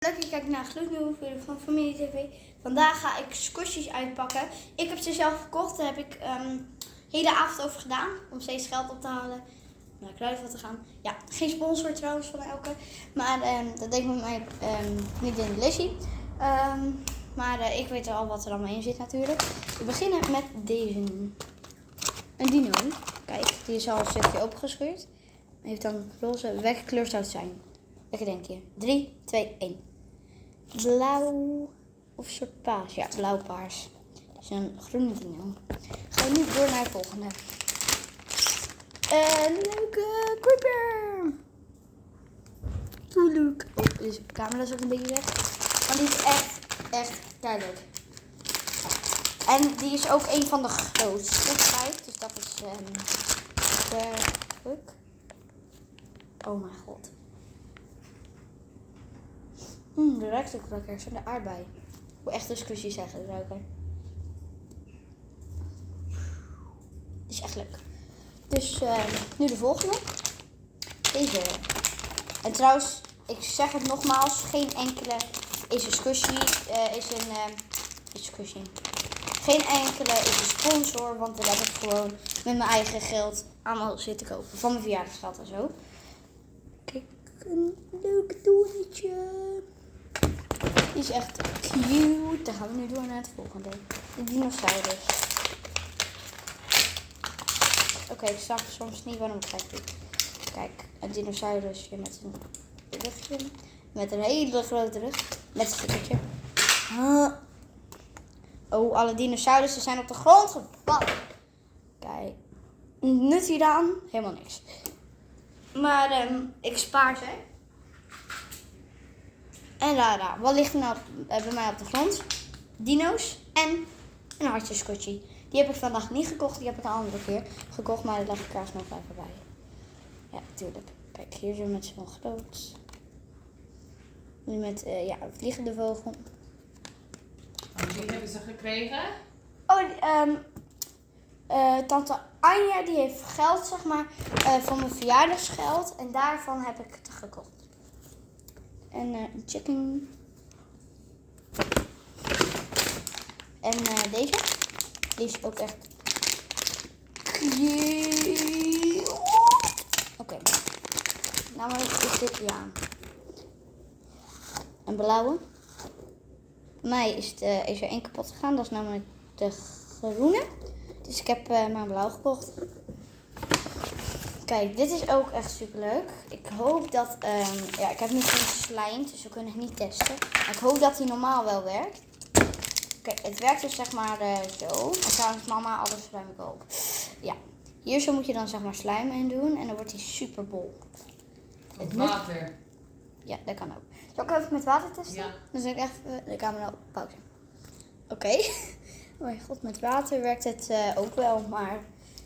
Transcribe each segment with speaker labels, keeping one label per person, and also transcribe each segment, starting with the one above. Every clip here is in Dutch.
Speaker 1: Leuk, je kijkt naar een gloednieuwe video van Familie TV. Vandaag ga ik squishies uitpakken. Ik heb ze zelf gekocht. Daar heb ik de hele avond over gedaan. Om steeds geld op te halen. Naar Kruidvat te gaan. Ja, geen sponsor trouwens van Elke. Maar dat deed ik met mijn vriendin Lizzie. Maar ik weet al wat er allemaal in zit natuurlijk. We beginnen met deze. Een dino. Kijk, die is al een stukje opengescheurd. Heeft dan roze. Welke kleur zou het zijn? Welke denk je? 3, 2, 1. Blauw of soort paars? Ja, blauw-paars. Dat is een groene dino. Gaan we nu door naar het volgende. Een leuke creeper. Hoe leuk. Oh, deze camera is ook een beetje weg. Maar die is echt leuk. En die is ook een van de grootste. Kijk, dus dat is leuk. Oh mijn god. Dat ruikt ook lekker, zo de aardbei. Hoe echt een squishy zeggen, ruiken. Die is echt leuk. Dus nu de volgende. Deze. En trouwens, ik zeg het nogmaals, geen enkele is een squishy. Is een squishy. Geen enkele is een sponsor, want dat heb ik gewoon met mijn eigen geld allemaal zitten kopen. Van mijn verjaardagsgeld en zo. Kijk, een leuk doornetje. Die is echt cute. Dan gaan we nu door naar het volgende. De dinosaurus. Oké, ik snap soms niet waarom ik het doe. Kijk, een dinosaurusje met een rugje. Met een hele grote rug. Met een stickertje. Oh, alle dinosaurussen zijn op de grond gevallen. Kijk. Nut hieraan? Helemaal niks. Maar ik spaar ze. En Rara. Wat ligt er nou bij mij op de grond? Dino's en een hartje squishy. Die heb ik vandaag niet gekocht. Die heb ik een andere keer gekocht. Maar daar leg ik trouwens nog even bij. Ja, natuurlijk. Kijk, hier zijn we met zo'n groot. Nu met een vliegende vogel.
Speaker 2: Wie hebben ze gekregen?
Speaker 1: Tante Anja die heeft geld, zeg maar, voor mijn verjaardagsgeld. En daarvan heb ik het gekocht. En een chicken. En deze. Die is ook echt cute. Oké. Namelijk is dit, ja. Een blauwe. Bij mij is er één kapot gegaan. Dat is namelijk de groene. Dus ik heb mijn blauw gekocht. Kijk, dit is ook echt super leuk. Ik hoop dat, ik heb niet geen slime, dus we kunnen het niet testen. Maar ik hoop dat hij normaal wel werkt. Kijk, het werkt dus zeg maar zo. En trouwens mama, alles ruim ik op. Ja, hier zo moet je dan zeg maar slime in doen en dan wordt hij super bol.
Speaker 2: Met water.
Speaker 1: Ja, dat kan ook. Zal ik even met water testen?
Speaker 2: Ja.
Speaker 1: Dan zet ik even de camera op pauze. Oké. Oh mijn god, met water werkt het ook wel, maar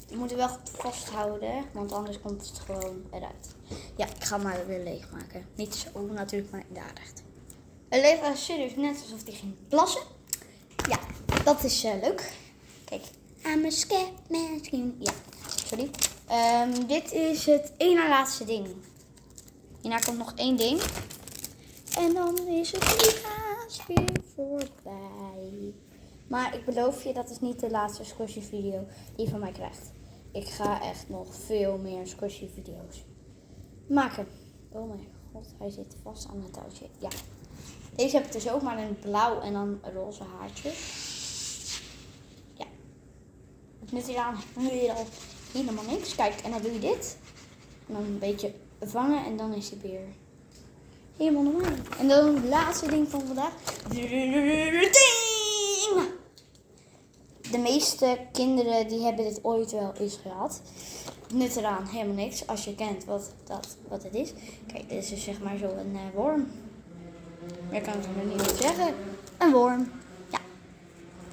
Speaker 1: je moet het wel goed vasthouden, want anders komt het gewoon eruit. Ja, ik ga hem maar weer leegmaken. Niet zo natuurlijk, maar in de aandacht. Het leeft serieus net alsof hij ging plassen. Ja, dat is leuk. Kijk, I'm a scared man. Ja, sorry. Dit is het ene laatste ding. Hierna komt nog één ding. En dan is het helaas weer voorbij. Maar ik beloof je, dat is niet de laatste squishy video die je van mij krijgt. Ik ga echt nog veel meer squishy video's maken. Oh mijn god, hij zit vast aan het touwtje. Ja. Deze heb ik dus ook maar in blauw en dan roze haartjes. Ja. Ik nut hier aan weer al helemaal niks. Kijk, en dan doe je dit. En dan een beetje vangen en dan is hij weer helemaal normaal. En dan het laatste ding van vandaag. De meeste kinderen die hebben dit ooit wel eens gehad. Nut eraan helemaal niks. Als je kent wat het is. Kijk, dit is dus zeg maar zo een worm. Meer kan ik er niet op zeggen. Een worm.